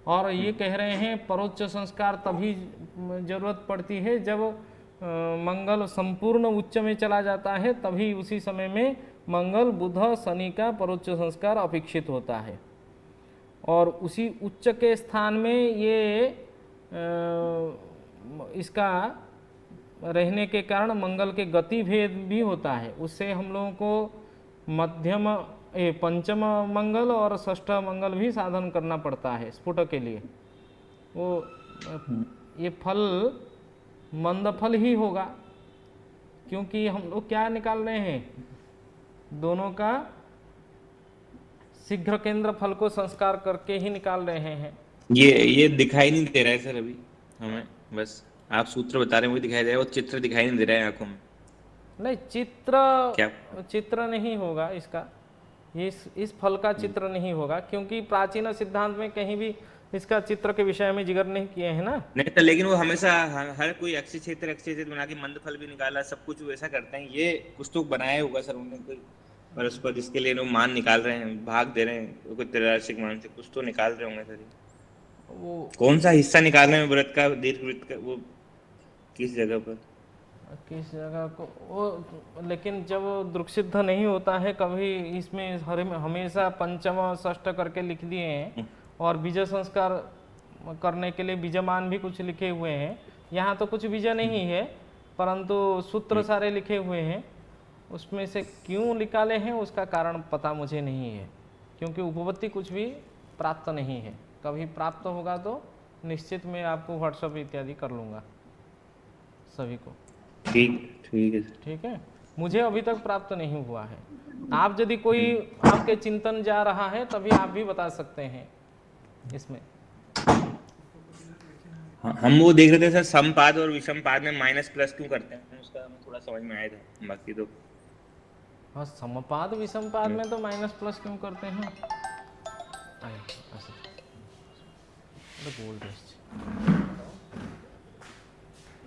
और ये कह रहे हैं परोच्च संस्कार तभी जरूरत पड़ती है जब मंगल संपूर्ण उच्च में चला जाता है, तभी उसी समय में मंगल बुध शनि का परोच्च संस्कार अपेक्षित होता है। और उसी उच्च के स्थान में ये इसका रहने के कारण मंगल के गति भेद भी होता है। उससे हम लोगों को मध्यम पंचम मंगल और षष्ठ मंगल भी साधन करना पड़ता है स्फुट के लिए। वो ये फल मंद फल ही होगा, क्योंकि हम लोग क्या निकाल रहे हैं, दोनों का शीघ्र केंद्र फल को संस्कार करके ही निकाल रहे हैं। ये दिखाई नहीं दे रहा है सर अभी हमें, बस आप सूत्र बता रहे हैं वही दिखाई दे रहा है, वो चित्र दिखाई नहीं दे रहा है आंखों में। नहीं, क्या? चित्र नहीं होगा इसका, ये इस फल का चित्र नहीं होगा, क्योंकि प्राचीन सिद्धांत में कहीं भी इसका चित्र के विषय में जिक्र नहीं किए हैं ना। नहीं तो, लेकिन वो हमेशा हर कोई अक्षय क्षेत्र बना के मंद फल भी निकाला, सब कुछ वैसा करते हैं। ये कुछ तो बनाया होगा सर उन्होंने कोई परस्पर, जिसके लिए लोग मान निकाल रहे हैं, भाग दे रहे हैं, कोई त्रैराशिक मान से कुछ तो निकाल रहे होंगे सर। वो कौन सा हिस्सा निकाल रहे हैं व्रत का, दीर्घ वृत्त का, वो किस जगह पर, किस जगह को वो, लेकिन जब दृक् सिद्ध नहीं होता है कभी, इसमें हमेशा पंचम षष्ठ करके लिख दिए हैं, और बीज संस्कार करने के लिए बीजमान भी कुछ लिखे हुए हैं। यहाँ तो कुछ बीज नहीं है, परंतु सूत्र सारे लिखे हुए हैं। उसमें से क्यों निकाले हैं उसका कारण पता मुझे नहीं है, क्योंकि उपपत्ति कुछ भी प्राप्त नहीं है। कभी प्राप्त होगा तो निश्चित मैं आपको व्हाट्सएप इत्यादि कर लूँगा सभी को। ठीक है ठीक है, मुझे अभी तक प्राप्त नहीं हुआ है। आप यदि कोई आपके चिंतन जा रहा है तभी आप भी बता सकते हैं इसमें। हम वो देख रहे थे सर, समपाद और विषम पाद में माइनस प्लस क्यों करते हैं, उसका हमें थोड़ा समझ में आया था, बाकी तो हाँ, समपाद विषम पाद में तो माइनस प्लस क्यों करते हैं।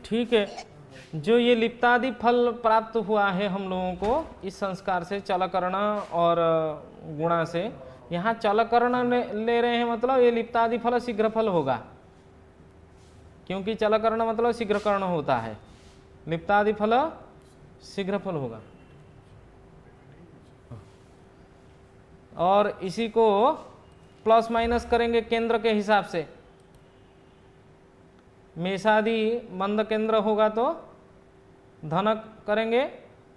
ठीक है, जो ये लिप्तादि फल प्राप्त हुआ है हम लोगों को इस संस्कार से, चलकर्ण और गुणा से। यहाँ चलकर्ण ले रहे हैं, मतलब ये लिप्तादि फल शीघ्र फल होगा, क्योंकि चलकर्ण मतलब शीघ्रकर्ण होता है, लिप्तादि फल शीघ्र फल होगा। और इसी को प्लस माइनस करेंगे केंद्र के हिसाब से। मेषादि मंद केंद्र होगा तो धनक करेंगे,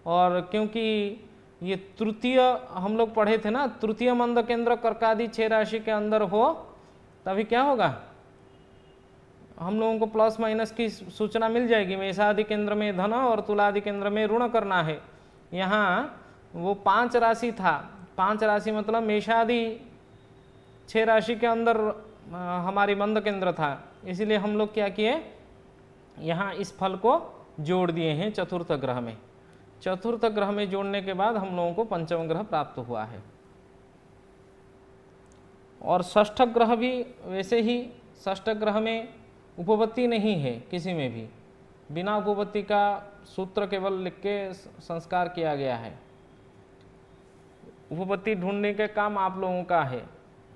और क्योंकि ये तृतीय हम लोग पढ़े थे ना, तृतीय मंद केंद्र कर्कादि 6 राशि के अंदर हो तभी क्या होगा, हम लोगों को प्लस माइनस की सूचना मिल जाएगी। मेषादि केंद्र में धन और तुलादि केंद्र में ऋण करना है। यहाँ वो 5 राशि था, 5 राशि मतलब मेषादि 6 राशि के अंदर हमारी मंद केंद्र था, इसीलिए हम लोग क्या किए, यहाँ इस फल को जोड़ दिए हैं चतुर्थ ग्रह में। चतुर्थ ग्रह में जोड़ने के बाद हम लोगों को पंचम ग्रह प्राप्त हुआ है। और षष्ठ ग्रह भी वैसे ही, षष्ठ ग्रह में उपपत्ति नहीं है किसी में भी, बिना उपपत्ति का सूत्र केवल लिख के संस्कार किया गया है। उपपत्ति ढूंढने के काम आप लोगों का है,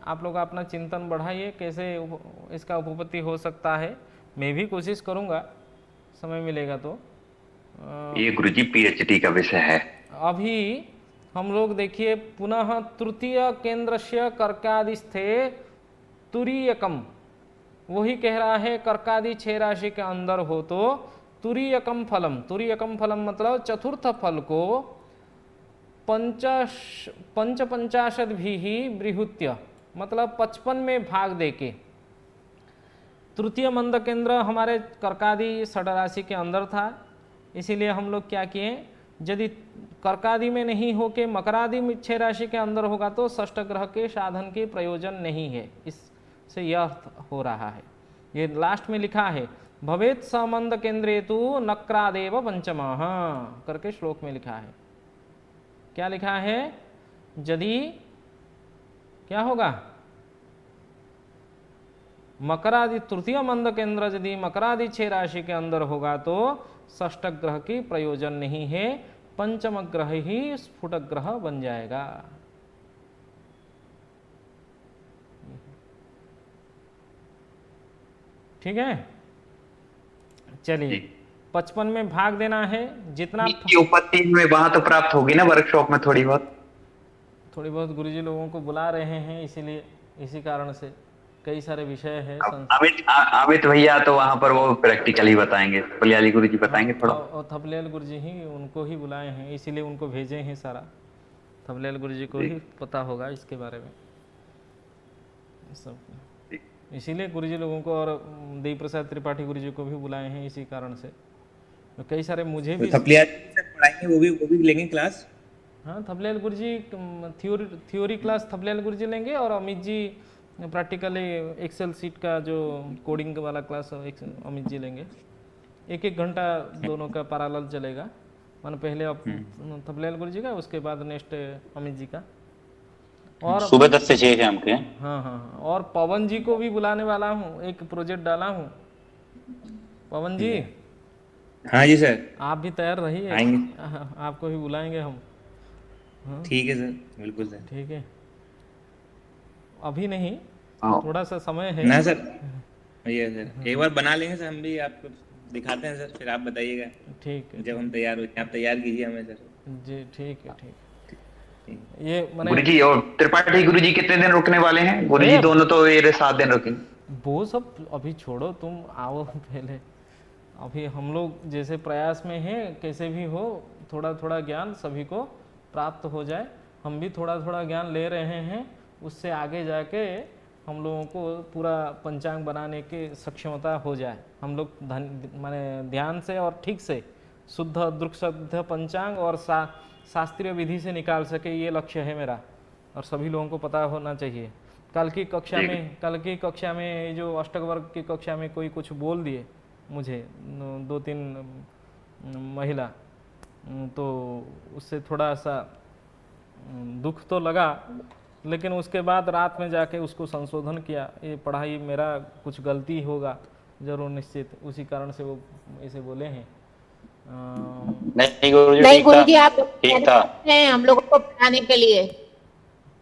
आप लोग अपना चिंतन बढ़ाइए कैसे इसका उपपत्ति हो सकता है। मैं भी कोशिश करूँगा, समय मिलेगा तो। ये गुरुजी पीएचडी का विषय है। अभी हम लोग देखिए, पुनः तृतीय केंद्रस्य कर्कादिस्थे तुरीयकम, वही कह रहा है कर्कादि 6 राशि के अंदर हो तो तुरीयकम फलम, तुरीयकम फलम मतलब चतुर्थ फल को पंचाशद भी ही बृहुत्य, मतलब 55 में भाग देके। तृतीय मंद केंद्र हमारे कर्कादि 6 राशि के अंदर था, इसीलिए हम लोग क्या किए, यदि कर्कादि में नहीं हो के मकरादि में 6 राशि के अंदर होगा तो षष्ठ ग्रह के साधन के प्रयोजन नहीं है। इससे यह अर्थ हो रहा है। ये लास्ट में लिखा है, भवेत समंद केंद्रे तु नक्रादेव पंचमः करके श्लोक में लिखा है। क्या लिखा है, यदि क्या होगा, मकरादि तृतीय मंद केंद्र यदि मकरादि 6 राशि के अंदर होगा तो षष्ठ ग्रह की प्रयोजन नहीं है, पंचम ग्रह ही स्फुट ग्रह बन जाएगा। ठीक है, चलिए 55 में भाग देना है जितना की उपपत्ति में वहां तो प्राप्त होगी ना वर्कशॉप में थोड़ी बहुत गुरुजी लोगों को बुला रहे हैं, इसीलिए इसी कारण से कई सारे विषय है। अमित भैया तो वहां पर वो प्रैक्टिकली बताएंगे, थपलियाली गुरुजी बताएंगे थोड़ा। और थपलियाल गुरुजी ही उनको ही बुलाए हैं, इसीलिए उनको भेजे हैं सारा। थपलियाल गुरुजी को ही पता होगा इसके बारे में सब, इसीलिए गुरुजी लोगों को और देवी प्रसाद त्रिपाठी गुरुजी को भी बुलाए हैं इसी कारण से। तो कई सारे मुझे भी पढ़ाएंगे, वो भी लेंगे क्लास। हाँ, थपलियाल गुरुजी थ्योरी क्लास थपलियाल गुरुजी लेंगे और Amit ji practically Excel seat का जो कोडिंग वाला क्लास अमित जी लेंगे। 1-1 घंटा दोनों का पैरेलल चलेगा, मानो पहले थपलियाल गुरुजी का, उसके बाद नेक्स्ट अमित जी का। और सुबह 10 से 6 शाम के। हाँ, और पवन जी को भी बुलाने वाला हूँ, एक प्रोजेक्ट डाला हूँ। पवन जी। हाँ जी सर। आप भी तैयार रहिए, आपको भी बुलाएंगे हम। ठीक है सर, बिल्कुल सर। ठीक है, अभी नहीं, थोड़ा सा समय है ना सर। ये सर एक बार बना लेंगे सर, हम भी आपको दिखाते हैं सर, फिर आप बताइएगा। ठीक है, जब हम तैयार हो जाए आप तैयार कीजिए हमें सर जी। ठीक है, ठीक। ये मैंने गुरुजी और त्रिपाठी गुरुजी कितने दिन रुकने वाले हैं? गुरुजी दोनों तो ये 7 दिन रुकेंगे। वो सब अभी छोड़ो, तुम आओ पहले। अभी हम लोग जैसे प्रयास में हैं, कैसे भी हो थोड़ा थोड़ा ज्ञान सभी को प्राप्त हो जाए। हम भी थोड़ा थोड़ा ज्ञान ले रहे हैं, उससे आगे जाके हम लोगों को पूरा पंचांग बनाने की सक्षमता हो जाए। हम लोग माने ध्यान से और ठीक से शुद्ध दृक् शुद्ध पंचांग और शास्त्रीय विधि से निकाल सके, ये लक्ष्य है मेरा, और सभी लोगों को पता होना चाहिए। कल की कक्षा में जो अष्टक वर्ग की कक्षा में कोई कुछ बोल दिए मुझे 2-3 महिला, तो उससे थोड़ा सा दुख तो लगा, लेकिन उसके बाद रात में जाके उसको संशोधन किया। ये पढ़ाई मेरा कुछ गलती होगा जरूर निश्चित, उसी कारण से वो ऐसे बोले हैं। नहीं गुरुजी, आप ठीक था हम लोगों को पढ़ाने के लिए।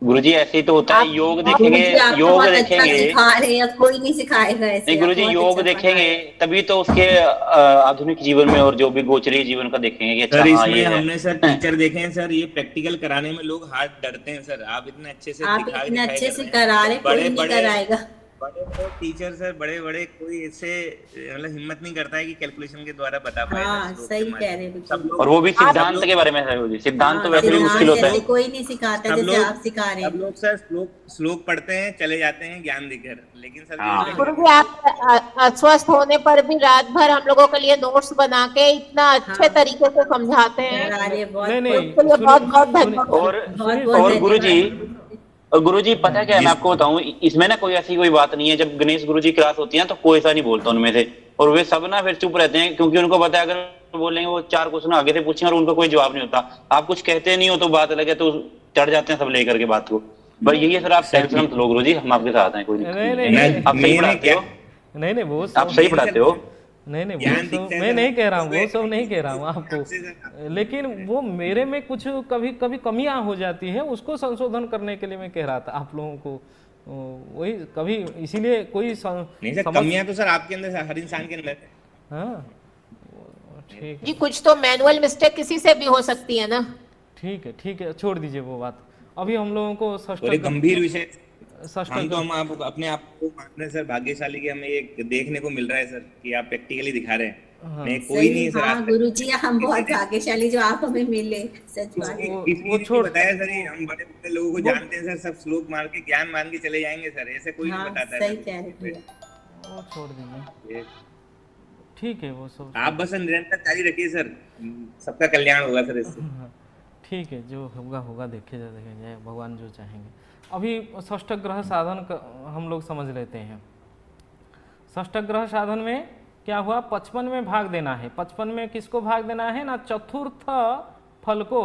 गुरुजी ऐसे ही तो होता है, योग देखेंगे, योग देखेंगे, सिखा रहे हैं, कोई नहीं सिखाएगा ऐसे। नहीं गुरुजी, योग देखेंगे तभी तो उसके आधुनिक जीवन में और जो भी गोचरीय जीवन का देखेंगे कि अच्छा सर, हाँ, इसमें ये हमने सर टीचर देखे हैं सर, ये प्रैक्टिकल कराने में लोग हाथ डरते हैं सर। आप इतने अच्छे से करा रहे, कोई नहीं कराएगा। बड़े टीचर सर, बड़े कोई ऐसे मतलब हिम्मत नहीं करता है कि कैलकुलेशन के द्वारा बता पाए। हाँ, सही कह रहे हैं। और वो भी सिद्धांत के बारे में है, सिद्धांत तो वैसे भी मुश्किल होता है, कोई नहीं सिखाता जैसे आप सिखा रहे हैं। सब लोग सर श्लोक पढ़ते हैं, चले जाते हैं ज्ञान देकर, लेकिन सर गुरुजी आप अस्वस्थ होने पर भी रात भर हम लोगों के लिए नोट्स बना के इतना अच्छे तरीके से समझाते हैं। बहुत धन्यवाद। और गुरुजी पता क्या है, मैं आपको बताऊं, इसमें ना कोई बात नहीं है। जब गणेश गुरुजी क्लास होती है तो कोई ऐसा नहीं बोलता उनमें से, और वे सब ना फिर चुप रहते हैं, क्योंकि उनको पता है अगर बोलेंगे वो 4 क्वेश्चन आगे से पूछेंगे और उनका कोई जवाब नहीं होता। आप कुछ कहते नहीं हो तो बात लगे तो चढ़ जाते हैं सब लेकर के बात को। पर यही है सर, आप टेंशन मत लो गुरुजी, हम आपके साथ हैं, कोई नहीं। आप सही पढ़ाते हो, नहीं वो आप सही पढ़ाते हो। नहीं वो सब मैं नहीं कह रहा हूँ, वो सब नहीं कह रहा हूँ आपको, लेकिन वो मेरे में कुछ कभी कमियां हो जाती है, उसको संशोधन करने के लिए मैं कह रहा था आप लोगों को। वही कभी इसीलिए कोई कमियां तो सर आपके अंदर, हर इंसान के अंदर। हाँ ठीक जी, कुछ तो मैनुअल मिस्टेक किसी से भी हो सकती है ना। ठीक है, छोड़ दीजिए वो बात। अभी हम लोगों को गंभीर विषय, हम आप अपने आप को मान रहे हैं सर भाग्यशाली कि हमें ये देखने को मिल रहा है सर कि आप प्रैक्टिकली दिखा रहे हैं। हाँ, कोई नहीं सर। हाँ गुरुजी, हम बहुत भाग्यशाली जो आप हमें मिले, सच बात। वो छोड़ बताया सर, हम बड़े बड़े लोगों को जानते हैं सर, सब श्लोक मार के ज्ञान मान के चले जाएंगे सर, ऐसे कोई नहीं बताता है। सही कह रहे हैं, वो छोड़ दीजिए, ठीक है वो सब। आप बस निरंतर जारी रखिए सर, सबका कल्याण होगा सर इससे। ठीक है, जो होगा देखे जाए, भगवान जो चाहेंगे। अभी षष्ठ ग्रह साधन हम लोग समझ लेते हैं। षष्ठ ग्रह साधन में क्या हुआ, 55 में भाग देना है। 55 में किसको भाग देना है ना, चतुर्थ फल को,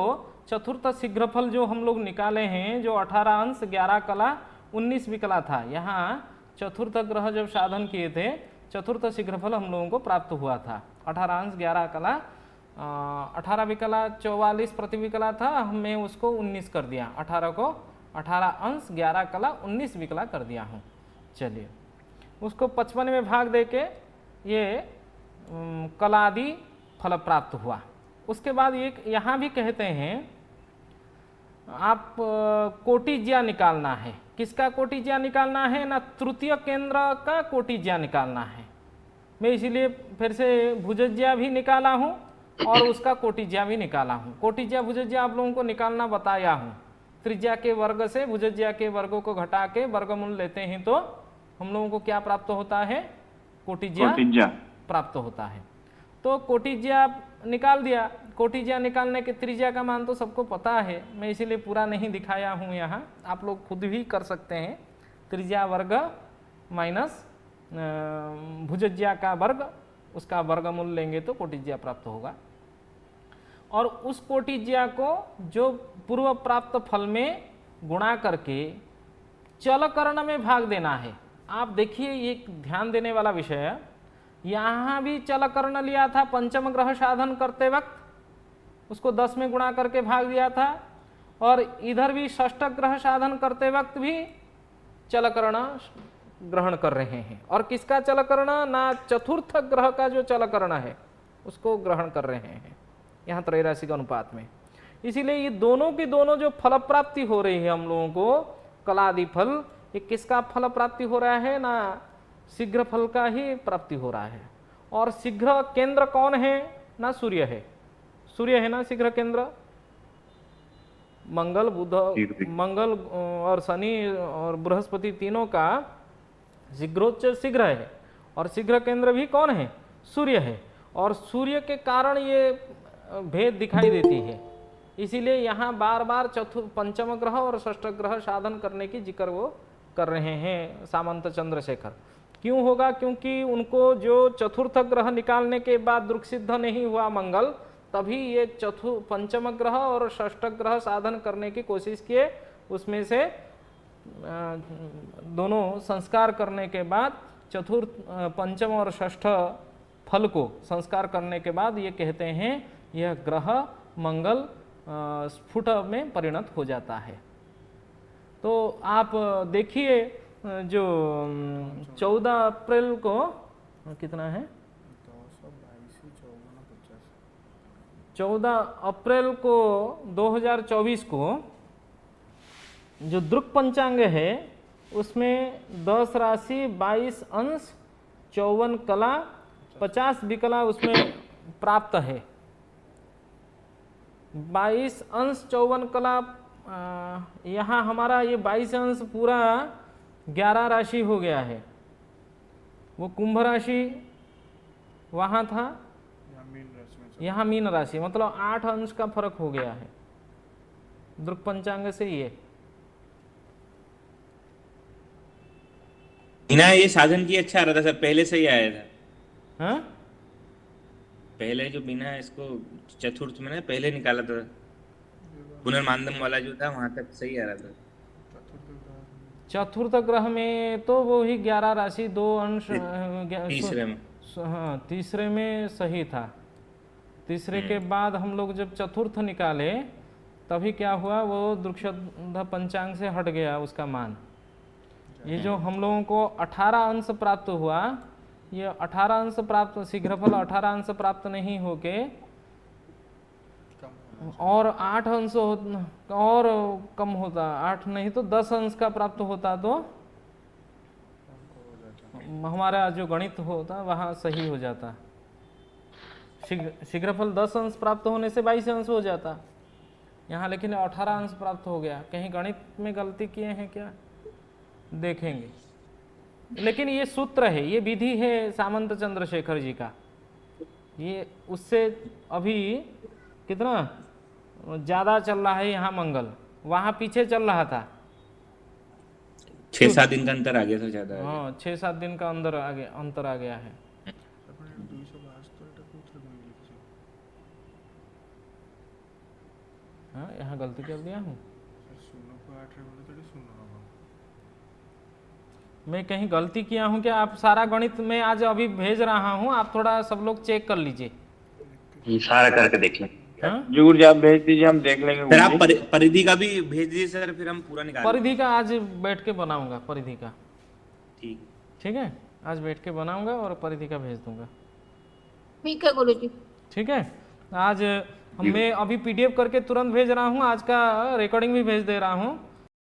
चतुर्थ शीघ्र फल जो हम लोग निकाले हैं, जो 18 अंश 11 कला 19 विकला था, यहाँ चतुर्थ ग्रह जब साधन किए थे, चतुर्थ शीघ्रफल हम लोगों को प्राप्त हुआ था। 18 अंश 11 कला, 18 विकला 44 प्रतिविकला था, हमने उसको 19 कर दिया। 18 को 18 अंश 11 कला 19 विकला कर दिया हूँ। चलिए, उसको 55 में भाग दे के ये कलादि फल प्राप्त हुआ। उसके बाद एक यहाँ भी कहते हैं आप कोटिज्या निकालना है। किसका कोटिज्या निकालना है? ना तृतीय केंद्र का कोटिज्या निकालना है। मैं इसीलिए फिर से भुजज्या भी निकाला हूँ और उसका कोटिज्या भी निकाला हूँ। कोटिज्या भुजज्या आप लोगों को निकालना बताया हूँ। त्रिज्या के वर्ग से भुजज्या के वर्गों को घटा के वर्गमूल लेते हैं तो हम लोगों को क्या प्राप्त होता है? कोटिज्या प्राप्त होता है। तो कोटिज्या निकाल दिया। कोटिज्या निकालने के त्रिज्या का मान तो सबको पता है, मैं इसीलिए पूरा नहीं दिखाया हूँ यहाँ, आप लोग खुद भी कर सकते हैं। त्रिज्या वर्ग माइनस भुजज्या का वर्ग, उसका वर्गमूल लेंगे तो कोटिज्या प्राप्त होगा। और उस कोटिज्या को जो पूर्व प्राप्त फल में गुणा करके चलकर्ण में भाग देना है। आप देखिए, ये ध्यान देने वाला विषय है। यहाँ भी चलकर्ण लिया था पंचम ग्रह साधन करते वक्त, उसको 10 में गुणा करके भाग दिया था, और इधर भी षष्ठ ग्रह साधन करते वक्त भी चलकर्ण ग्रहण कर रहे हैं। और किसका चलकर्ण? ना चतुर्थ ग्रह का जो चलकर्ण है उसको ग्रहण कर रहे हैं यहाँ त्रैराशिक अनुपात में। इसीलिए ये दोनों की दोनों जो फल प्राप्ति हो रही है हम लोगों को, कलादि फल, ये किसका फल प्राप्ति हो रहा है? ना शीघ्र फल का ही प्राप्ति हो रहा है। और शीघ्र केंद्र कौन है? ना सूर्य है। सूर्य है ना शीघ्र केंद्र। मंगल बुध, मंगल और शनि और बृहस्पति तीनों का शीघ्रोच्च शीघ्र है, और शीघ्र केंद्र भी कौन है? सूर्य है। और सूर्य के कारण ये भेद दिखाई देती है। इसीलिए यहाँ बार बार पंचम ग्रह और षष्ठ ग्रह साधन करने की जिक्र वो कर रहे हैं सामंत चंद्रशेखर। क्यों होगा? क्योंकि उनको जो चतुर्थ ग्रह निकालने के बाद दृक् सिद्ध नहीं हुआ मंगल, तभी ये पंचम ग्रह और षष्ठ ग्रह साधन करने की कोशिश किए। उसमें से दोनों संस्कार करने के बाद पंचम और षष्ठ फल को संस्कार करने के बाद ये कहते हैं यह ग्रह मंगल स्फुट में परिणत हो जाता है। तो आप देखिए, जो 14 अप्रैल को कितना है? 14 अप्रैल को 2024 को जो दृक् पंचांग है उसमें 10 राशि 22 अंश 54 कला 50 विकला उसमें प्राप्त है। 22 अंश 54 कला, यहाँ हमारा ये 22 अंश पूरा 11 राशि हो गया है। वो कुंभ राशि वहाँ था, यहाँ मीन राशि, मतलब 8 अंश का फर्क हो गया है दृक् पंचांग से। ये साधन की अच्छा आ रहा था सर, पहले से ही आया था। हाँ, पहले जो बिना इसको चतुर्थ में ना पहले निकाला था, पुनर्मानदम वाला जो था वहां तक सही आ रहा था। चतुर्थ ग्रह में तो वो ही 11 राशि 2 अंश तीसरे में, हाँ तीसरे में सही था। तीसरे के बाद हम लोग जब चतुर्थ निकाले तभी क्या हुआ, वो दृक्शुद्ध पंचांग से हट गया उसका मान। ये जो हम लोगों को 18 अंश प्राप्त हुआ, ये 18 अंश प्राप्त, शीघ्रफल 18 अंश प्राप्त नहीं होके और 8 अंश और कम होता, 8 नहीं तो 10 अंश का प्राप्त होता तो हमारा जो गणित होता वहाँ सही हो जाता। शीघ्रफल 10 अंश प्राप्त होने से 22 अंश हो जाता यहाँ, लेकिन 18 अंश प्राप्त हो गया। कहीं गणित में गलती किए हैं क्या, देखेंगे। लेकिन ये सूत्र है, ये विधि है सामंत चंद्रशेखर जी का। ये उससे अभी कितना ज़्यादा चल रहा है यहाँ मंगल, वहाँ पीछे चल रहा था। 6-7 दिन का अंतर आ गया था ज़्यादा। हाँ 6-7 दिन का अंतर आ गया है। हाँ यहाँ गलती कर दिया हूँ। मैं कहीं गलती किया हूँ क्या? आप सारा गणित मैं आज अभी भेज रहा हूँ, आप थोड़ा सब लोग चेक कर लीजिए। ये सारा करके देख लें। हाँ? जी गुरुजी आप भेज दीजिए, हम देख लेंगे सर आप गुरुजी। परिधि का भी भेज दीजिए सर, फिर हम पूरा निकाल परिधि का आज बैठ के बनाऊंगा, परिधि का। ठीक। ठीक है, आज बैठ के बनाऊंगा और परिधि का भेज दूंगा। ठीक है गुरुजी। ठीक है, आज मैं अभी पीडीएफ करके तुरंत भेज रहा हूँ, आज का रिकॉर्डिंग भी भेज दे रहा हूँ।